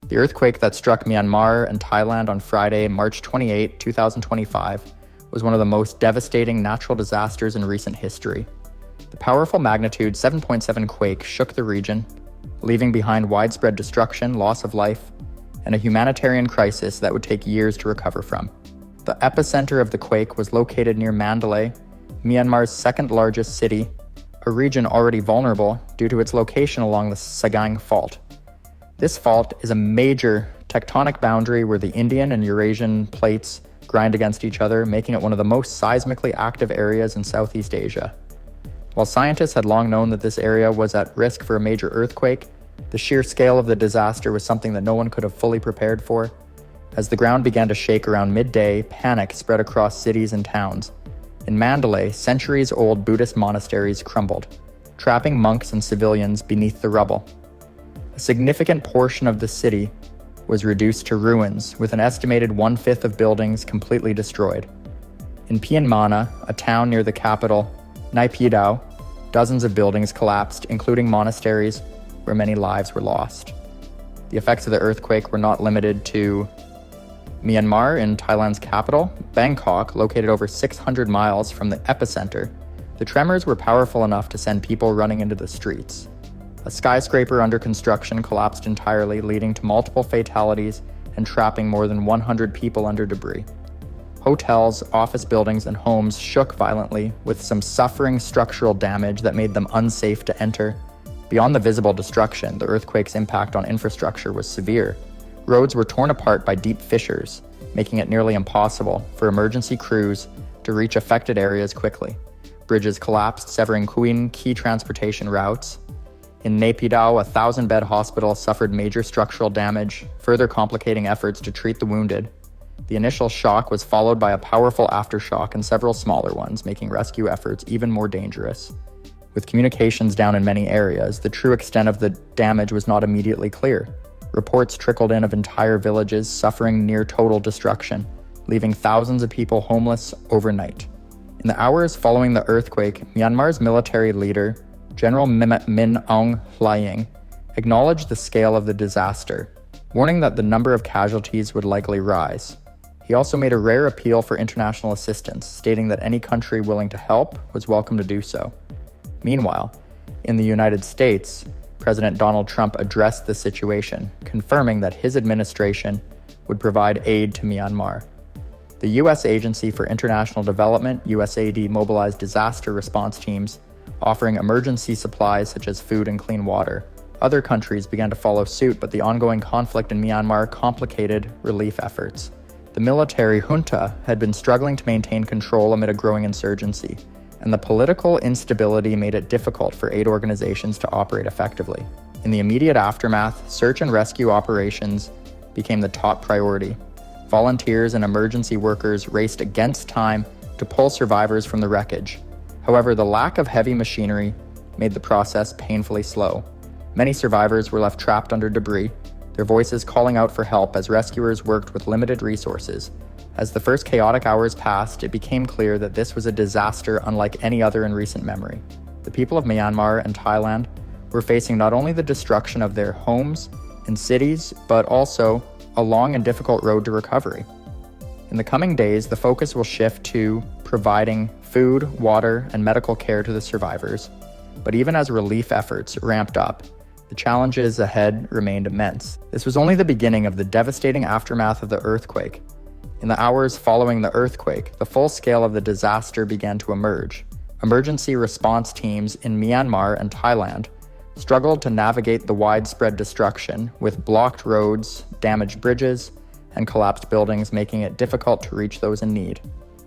The earthquake that struck Myanmar and Thailand on Friday, March 28, 2025, was one of the most devastating natural disasters in recent history. The powerful magnitude 7.7 quake shook the region, leaving behind widespread destruction, loss of life, and a humanitarian crisis that would take years to recover from. The epicenter of the quake was located near Mandalay, Myanmar's second-largest city, a region already vulnerable due to its location along the Sagang Fault. This fault is a major tectonic boundary where the Indian and Eurasian plates grind against each other, making it one of the most seismically active areas in Southeast Asia. While scientists had long known that this area was at risk for a major earthquake, the sheer scale of the disaster was something that no one could have fully prepared for. As the ground began to shake around midday, panic spread across cities and towns. In Mandalay, centuries-old Buddhist monasteries crumbled, trapping monks and civilians beneath the rubble. A significant portion of the city was reduced to ruins, with an estimated 1/5 of buildings completely destroyed. In Myanmar, a town near the capital, Naypyidaw, dozens of buildings collapsed, including monasteries, where many lives were lost. The effects of the earthquake were not limited to Myanmar. In Thailand's capital, Bangkok, located over 600 miles from the epicenter. The tremors were powerful enough to send people running into the streets. A skyscraper under construction collapsed entirely, leading to multiple fatalities and trapping more than 100 people under debris. Hotels, office buildings, and homes shook violently, with some suffering structural damage that made them unsafe to enter. Beyond the visible destruction, the earthquake's impact on infrastructure was severe. Roads were torn apart by deep fissures, making it nearly impossible for emergency crews to reach affected areas quickly. Bridges collapsed, severing key transportation routes. In Naypyidaw, a 1,000-bed hospital suffered major structural damage, further complicating efforts to treat the wounded. The initial shock was followed by a powerful aftershock and several smaller ones, making rescue efforts even more dangerous. With communications down in many areas, the true extent of the damage was not immediately clear. Reports trickled in of entire villages suffering near total destruction, leaving thousands of people homeless overnight. In the hours following the earthquake, Myanmar's military leader, General Min Aung Hlaing, acknowledged the scale of the disaster, warning that the number of casualties would likely rise. He also made a rare appeal for international assistance, stating that any country willing to help was welcome to do so. Meanwhile, in the United States, President Donald Trump addressed the situation, confirming that his administration would provide aid to Myanmar. The U.S. Agency for International Development, USAID, mobilized disaster response teams, offering emergency supplies such as food and clean water. Other countries began to follow suit, but the ongoing conflict in Myanmar complicated relief efforts. The military junta had been struggling to maintain control amid a growing insurgency, and the political instability made it difficult for aid organizations to operate effectively. In the immediate aftermath, search and rescue operations became the top priority. Volunteers and emergency workers raced against time to pull survivors from the wreckage. However, the lack of heavy machinery made the process painfully slow. Many survivors were left trapped under debris, their voices calling out for help as rescuers worked with limited resources. As the first chaotic hours passed, it became clear that this was a disaster unlike any other in recent memory. The people of Myanmar and Thailand were facing not only the destruction of their homes and cities, but also a long and difficult road to recovery. In the coming days, the focus will shift to providing food, water, and medical care to the survivors. But even as relief efforts ramped up, the challenges ahead remained immense. This was only the beginning of the devastating aftermath of the earthquake. In the hours following the earthquake, the full scale of the disaster began to emerge. Emergency response teams in Myanmar and Thailand struggled to navigate the widespread destruction, with blocked roads, damaged bridges, and collapsed buildings, making it difficult to reach those in need.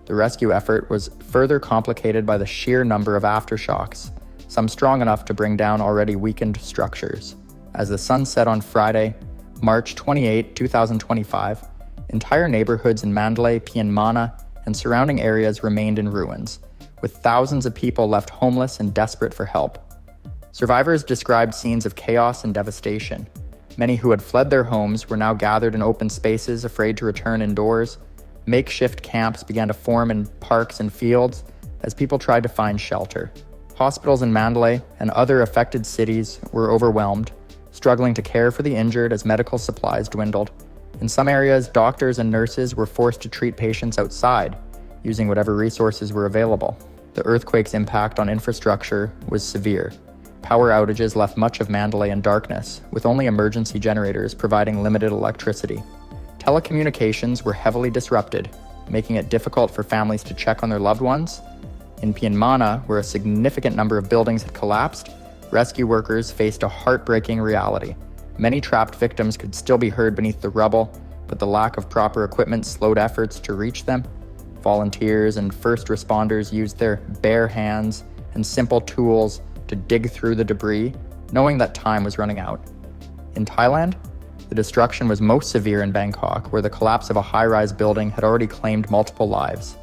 The rescue effort was further complicated by the sheer number of aftershocks, some strong enough to bring down already weakened structures. As the sun set on Friday, March 28, 2025, entire neighborhoods in Mandalay, Myanmar, and surrounding areas remained in ruins, with thousands of people left homeless and desperate for help. Survivors described scenes of chaos and devastation. Many who had fled their homes were now gathered in open spaces, afraid to return indoors. Makeshift camps began to form in parks and fields as people tried to find shelter. Hospitals in Mandalay and other affected cities were overwhelmed, struggling to care for the injured as medical supplies dwindled. In some areas, doctors and nurses were forced to treat patients outside, using whatever resources were available. The earthquake's impact on infrastructure was severe. Power outages left much of Mandalay in darkness, with only emergency generators providing limited electricity. Telecommunications were heavily disrupted, making it difficult for families to check on their loved ones. In Myanmar, where a significant number of buildings had collapsed, rescue workers faced a heartbreaking reality. Many trapped victims could still be heard beneath the rubble, but the lack of proper equipment slowed efforts to reach them. Volunteers and first responders used their bare hands and simple tools to dig through the debris, knowing that time was running out. In Thailand, the destruction was most severe in Bangkok, where the collapse of a high-rise building had already claimed multiple lives.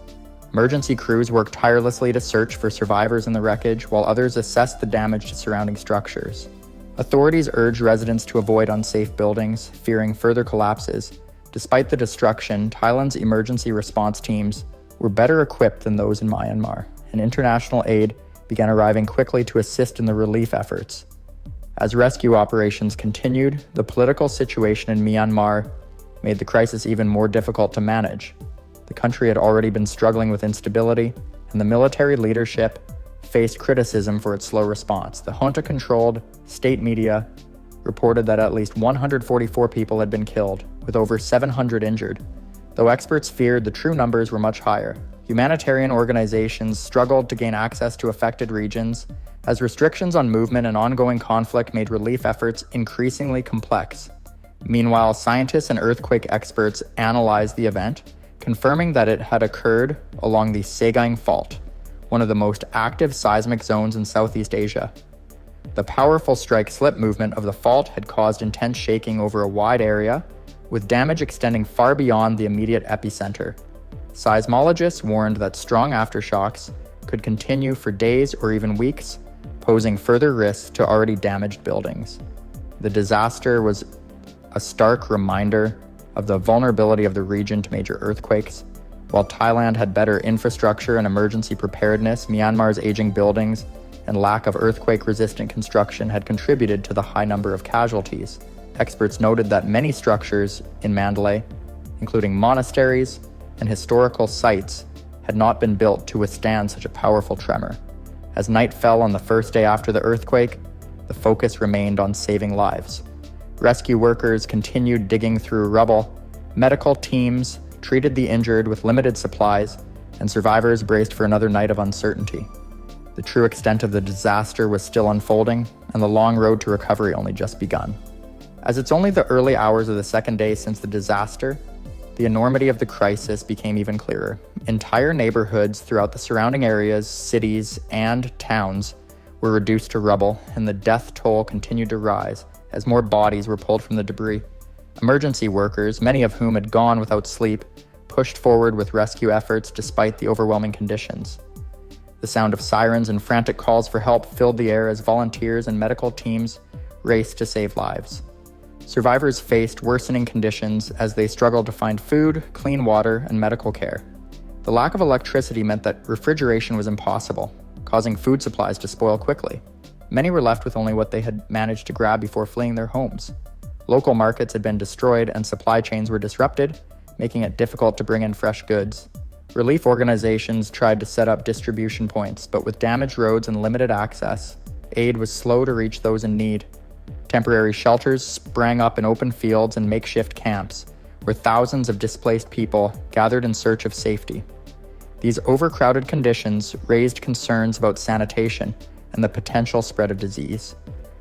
Emergency crews worked tirelessly to search for survivors in the wreckage, while others assessed the damage to surrounding structures. Authorities urged residents to avoid unsafe buildings, fearing further collapses. Despite the destruction, Thailand's emergency response teams were better equipped than those in Myanmar, and international aid began arriving quickly to assist in the relief efforts. As rescue operations continued, the political situation in Myanmar made the crisis even more difficult to manage. The country had already been struggling with instability, and the military leadership faced criticism for its slow response. The junta-controlled state media reported that at least 144 people had been killed, with over 700 injured, though experts feared the true numbers were much higher. Humanitarian organizations struggled to gain access to affected regions, as restrictions on movement and ongoing conflict made relief efforts increasingly complex. Meanwhile, scientists and earthquake experts analyzed the event, confirming that it had occurred along the Sagaing Fault, one of the most active seismic zones in Southeast Asia. The powerful strike-slip movement of the fault had caused intense shaking over a wide area, with damage extending far beyond the immediate epicenter. Seismologists warned that strong aftershocks could continue for days or even weeks, posing further risks to already damaged buildings. The disaster was a stark reminder of the vulnerability of the region to major earthquakes. While Thailand had better infrastructure and emergency preparedness, Myanmar's aging buildings and lack of earthquake-resistant construction had contributed to the high number of casualties. Experts noted that many structures in Mandalay, including monasteries and historical sites, had not been built to withstand such a powerful tremor. As night fell on the first day after the earthquake, the focus remained on saving lives. Rescue workers continued digging through rubble, medical teams treated the injured with limited supplies, and survivors braced for another night of uncertainty. The true extent of the disaster was still unfolding, and the long road to recovery only just begun. As it's only the early hours of the second day since the disaster, the enormity of the crisis became even clearer. Entire neighborhoods throughout the surrounding areas, cities, and towns were reduced to rubble, and the death toll continued to rise as more bodies were pulled from the debris. Emergency workers, many of whom had gone without sleep, pushed forward with rescue efforts despite the overwhelming conditions. The sound of sirens and frantic calls for help filled the air as volunteers and medical teams raced to save lives. Survivors faced worsening conditions as they struggled to find food, clean water, and medical care. The lack of electricity meant that refrigeration was impossible, causing food supplies to spoil quickly. Many were left with only what they had managed to grab before fleeing their homes. Local markets had been destroyed and supply chains were disrupted, making it difficult to bring in fresh goods. Relief organizations tried to set up distribution points, but with damaged roads and limited access, aid was slow to reach those in need. Temporary shelters sprang up in open fields and makeshift camps, where thousands of displaced people gathered in search of safety. These overcrowded conditions raised concerns about sanitation and the potential spread of disease.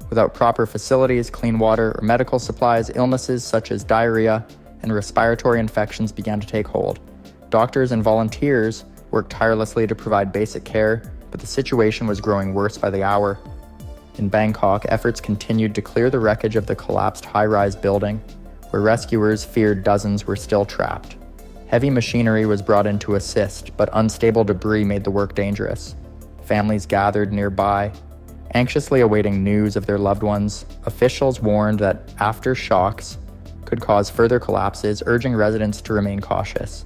Without proper facilities, clean water, or medical supplies, illnesses such as diarrhea and respiratory infections began to take hold. Doctors and volunteers worked tirelessly to provide basic care, but the situation was growing worse by the hour. In Bangkok, efforts continued to clear the wreckage of the collapsed high-rise building, where rescuers feared dozens were still trapped. Heavy machinery was brought in to assist, but unstable debris made the work dangerous. Families gathered nearby, anxiously awaiting news of their loved ones. Officials warned that aftershocks could cause further collapses, urging residents to remain cautious.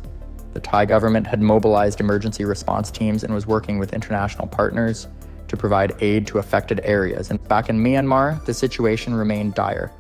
The Thai government had mobilized emergency response teams and was working with international partners to provide aid to affected areas. And back in Myanmar, the situation remained dire.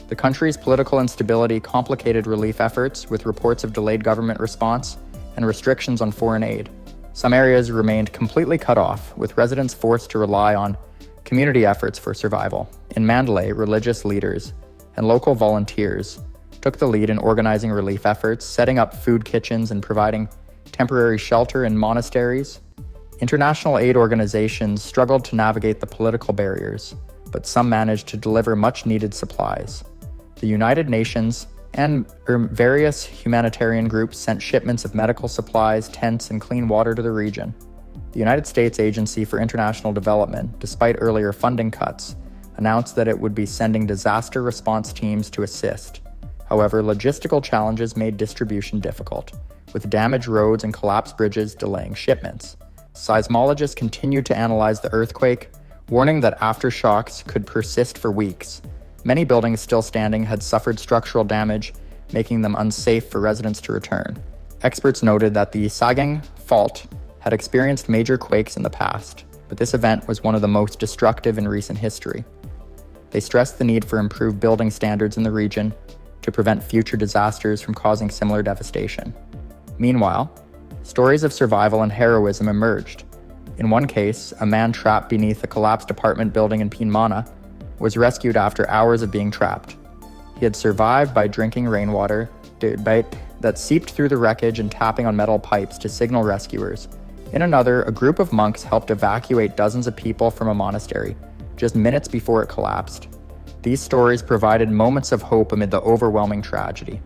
The country's political instability complicated relief efforts with reports of delayed government response and restrictions on foreign aid. Some areas remained completely cut off, with residents forced to rely on community efforts for survival. In Mandalay, religious leaders and local volunteers took the lead in organizing relief efforts, setting up food kitchens and providing temporary shelter in monasteries. International aid organizations struggled to navigate the political barriers, but some managed to deliver much-needed supplies. The United Nations and various humanitarian groups sent shipments of medical supplies, tents, and clean water to the region. The United States Agency for International Development, despite earlier funding cuts, announced that it would be sending disaster response teams to assist. However, logistical challenges made distribution difficult, with damaged roads and collapsed bridges delaying shipments. Seismologists continued to analyze the earthquake, warning that aftershocks could persist for weeks. Many buildings still standing had suffered structural damage, making them unsafe for residents to return. Experts noted that the Sagang Fault had experienced major quakes in the past, but this event was one of the most destructive in recent history. They stressed the need for improved building standards in the region to prevent future disasters from causing similar devastation. Meanwhile, stories of survival and heroism emerged. In one case, a man trapped beneath a collapsed apartment building in Myanmar was rescued after hours of being trapped. He had survived by drinking rainwater that seeped through the wreckage and tapping on metal pipes to signal rescuers. In another, a group of monks helped evacuate dozens of people from a monastery, just minutes before it collapsed. These stories provided moments of hope amid the overwhelming tragedy.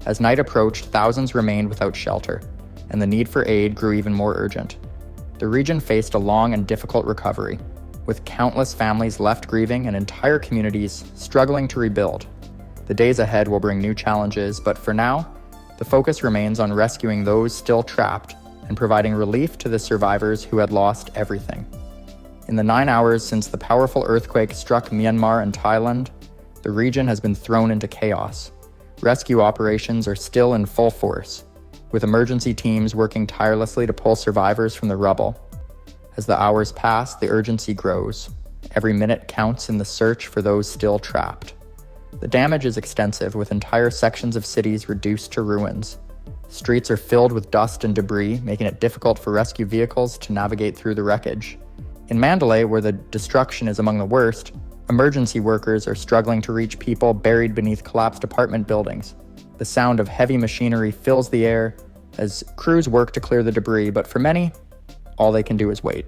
As night approached, thousands remained without shelter, and the need for aid grew even more urgent. The region faced a long and difficult recovery, with countless families left grieving and entire communities struggling to rebuild. The days ahead will bring new challenges, but for now, the focus remains on rescuing those still trapped and providing relief to the survivors who had lost everything. In the 9 hours since the powerful earthquake struck Myanmar and Thailand, the region has been thrown into chaos. Rescue operations are still in full force, with emergency teams working tirelessly to pull survivors from the rubble. As the hours pass, the urgency grows. Every minute counts in the search for those still trapped. The damage is extensive, with entire sections of cities reduced to ruins. Streets are filled with dust and debris, making it difficult for rescue vehicles to navigate through the wreckage. In Mandalay, where the destruction is among the worst, emergency workers are struggling to reach people buried beneath collapsed apartment buildings. The sound of heavy machinery fills the air as crews work to clear the debris, but for many, all they can do is wait.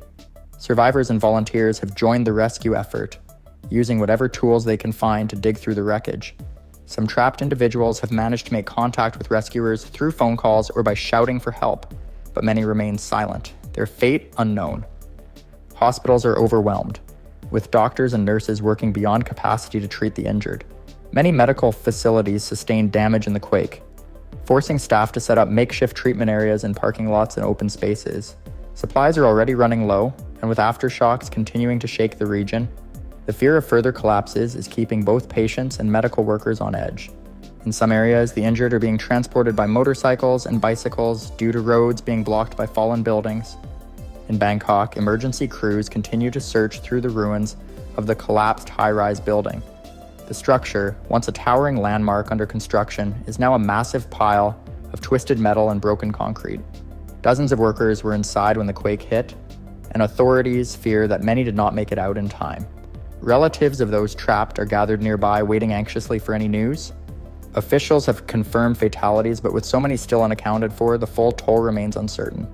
Survivors and volunteers have joined the rescue effort, using whatever tools they can find to dig through the wreckage. Some trapped individuals have managed to make contact with rescuers through phone calls or by shouting for help, but many remain silent, their fate unknown. Hospitals are overwhelmed, with doctors and nurses working beyond capacity to treat the injured. Many medical facilities sustained damage in the quake, forcing staff to set up makeshift treatment areas in parking lots and open spaces. Supplies are already running low, and with aftershocks continuing to shake the region, the fear of further collapses is keeping both patients and medical workers on edge. In some areas, the injured are being transported by motorcycles and bicycles due to roads being blocked by fallen buildings. In Bangkok, emergency crews continue to search through the ruins of the collapsed high-rise building. The structure, once a towering landmark under construction, is now a massive pile of twisted metal and broken concrete. Dozens of workers were inside when the quake hit, and authorities fear that many did not make it out in time. Relatives of those trapped are gathered nearby, waiting anxiously for any news. Officials have confirmed fatalities, but with so many still unaccounted for, the full toll remains uncertain.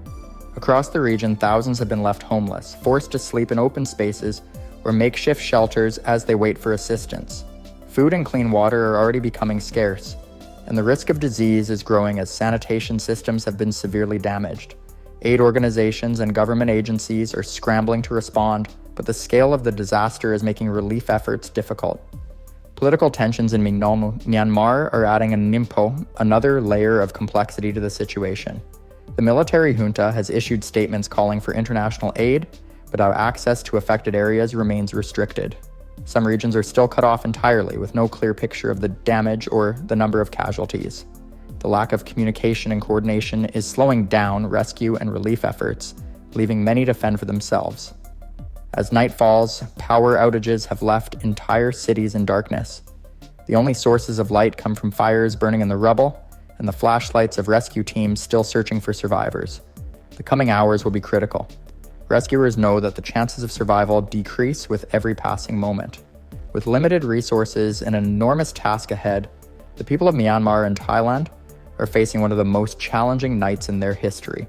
Across the region, thousands have been left homeless, forced to sleep in open spaces or makeshift shelters as they wait for assistance. Food and clean water are already becoming scarce, and the risk of disease is growing as sanitation systems have been severely damaged. Aid organizations and government agencies are scrambling to respond, but the scale of the disaster is making relief efforts difficult. Political tensions in Myanmar are adding another layer of complexity to the situation. The military junta has issued statements calling for international aid, but our access to affected areas remains restricted. Some regions are still cut off entirely, with no clear picture of the damage or the number of casualties. The lack of communication and coordination is slowing down rescue and relief efforts, leaving many to fend for themselves. As night falls, power outages have left entire cities in darkness. The only sources of light come from fires burning in the rubble and the flashlights of rescue teams still searching for survivors. The coming hours will be critical. Rescuers know that the chances of survival decrease with every passing moment. With limited resources and an enormous task ahead, the people of Myanmar and Thailand are facing one of the most challenging nights in their history.